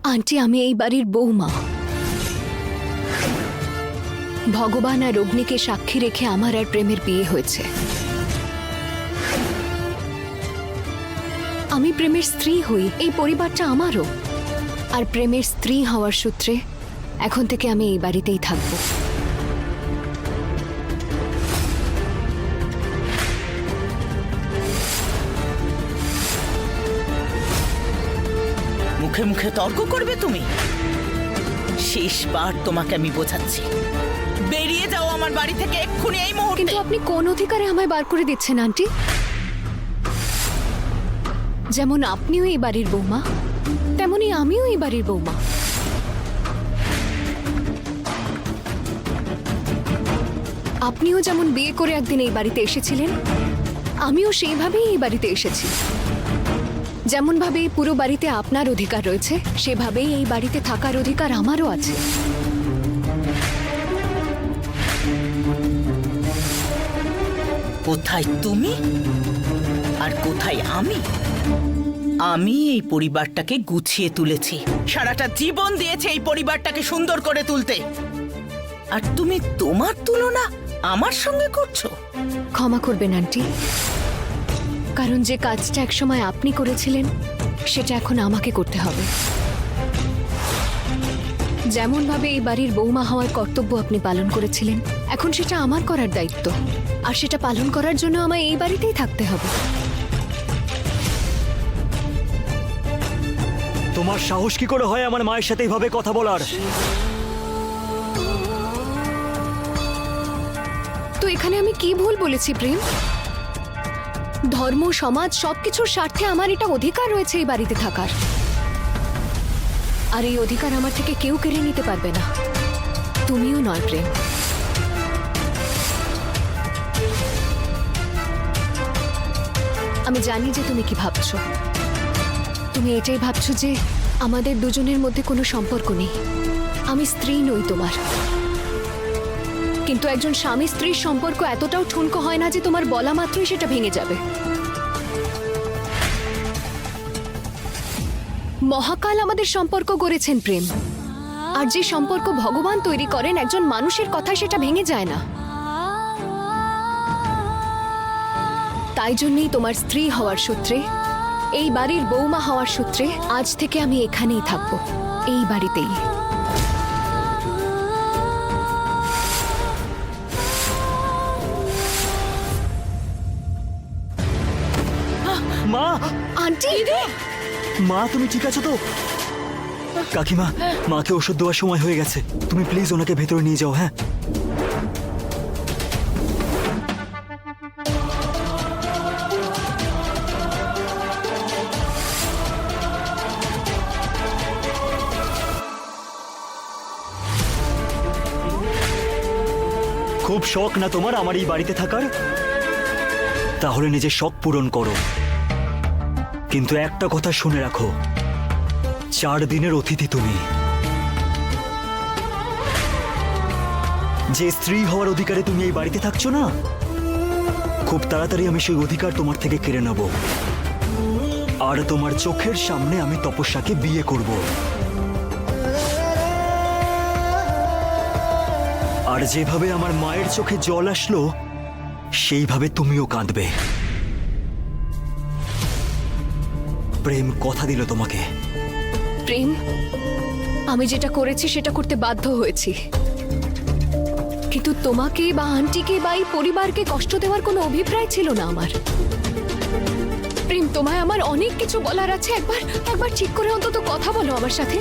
Aunty, আমি এই বাড়ির বৌমা। ভগবান আর অগ্নিকে সাক্ষী রেখে আমার আর প্রেমের বিয়ে হয়েছে। আমি প্রেমের স্ত্রী হই, এই পরিবারটা আমারও। আর প্রেমের স্ত্রী হওয়ার সূত্রে এখন থেকে আমি এই বাড়িতেই থাকবো। মুখে মুখে তর্ক করবে তুমি? শেষবার তোমাকে আমি বোঝাচ্ছি, বেরিয়ে যাও আমার বাড়ি থেকে এক্ষুনি, এই মুহূর্তে। কিন্তু আপনি কোন অধিকারে আমায় বার করে দিচ্ছেন আন্টি? যেমন আপনিও এই বাড়ির বৌমা, তেমনি আমিও এই বাড়ির বৌমা। আপনিও যেমন বিয়ে করে একদিন এই বাড়িতে এসেছিলেন, আমিও সেইভাবেই এই বাড়িতে এসেছি। যেমন ভাবে এই পুরো বাড়িতে আপনার অধিকার রয়েছে, সেভাবেই এই বাড়িতে থাকার অধিকার আমারও আছে। কোথায় তুমি আর কোথায় আমি? আমি এই পরিবারটাকে গুছিয়ে তুলেছি, সারাটা জীবন দিয়েছে এই পরিবারটাকে সুন্দর করে তুলতে। আর তুমি তোমার তুলনা আমার সঙ্গে করছো? ক্ষমা করবেন আন্টি, কারণ যে কাজটা একসময় আপনি করেছিলেন সেটা এখন আমাকে করতে হবে। যেমন ভাবে এই বাড়ির বৌমা হওয়ার কর্তব্য আপনি পালন করেছিলেন, এখন সেটা আমার করার দায়িত্ব। আর সেটা পালন করার জন্য আমায় এই বাড়িতেই থাকতে হবে। তোমার সাহস কি করে হয় আমার মায়ের সাথে এইভাবে কথা বলার? তো এখানে আমি কি ভুল বলেছি প্রেম? ধর্ম, সমাজ সবকিছুর স্বার্থে আমার এটা অধিকার রয়েছে এই বাড়িতে থাকার। আর এই অধিকার আমার থেকে কেউ কেড়ে নিতে পারবে না, তুমিও নয় প্রেম। আমি জানি যে তুমি কি ভাবছো। তুমি এটাই ভাবছো যে আমাদের দুজনের মধ্যে কোনো সম্পর্ক নেই, আমি স্ত্রী নই তোমার। কিন্তু একজন স্বামী স্ত্রীর সম্পর্ক এতটাও ঠুনকো হয় না যে তোমার বলা মাত্রই সেটা ভেঙে যাবে। মহাকাল আমাদের সম্পর্ক গড়েছেন প্রেম, আর যে সম্পর্ক ভগবান তৈরি করেন একজন মানুষের কথায় সেটা ভেঙে যায় না। তাই জন্যই তোমার স্ত্রী হওয়ার সূত্রে, এই বাড়ির বৌমা হওয়ার সূত্রে আজ থেকে আমি এখানেই থাকবো, এই বাড়িতেই। মা! আন্টি! মা, তুমি ঠিক আছো তো? কাকিমা, মাকে ওষুধ দেওয়ার সময় হয়ে গেছে, তুমি প্লিজ ওনাকে ভেতরে নিয়ে যাও। হ্যাঁ, খুব শখ না তোমার আমার এই বাড়িতে থাকার? তাহলে নিজের শখ পূরণ করো, কিন্তু একটা কথা শুনে রাখো, 4 দিনের অতিথি তুমি। যে স্ত্রী হওয়ার অধিকারে তুমি এই বাড়িতে থাকছো না, খুব তাড়াতাড়ি আমি সেই অধিকার তোমার থেকে কেড়ে নেব। আর তোমার চোখের সামনে আমি তপস্যাকে বিয়ে করব। আর যেভাবে আমার মায়ের চোখে জল আসলো, সেইভাবে তুমিও কাঁদবে। প্রেম কথা দিল তোমাকে। প্রেম, আমি যেটা করেছি সেটা করতে বাধ্য হয়েছি, কিন্তু তোমাকে বা আন্টিকে বা এই পরিবারকে কষ্ট দেওয়ার কোনো অভিপ্রায় ছিল না আমার। প্রেম, তোমায় আমার অনেক কিছু বলার আছে, একবার ঠিক করে অন্তত কথা বলো আমার সাথে।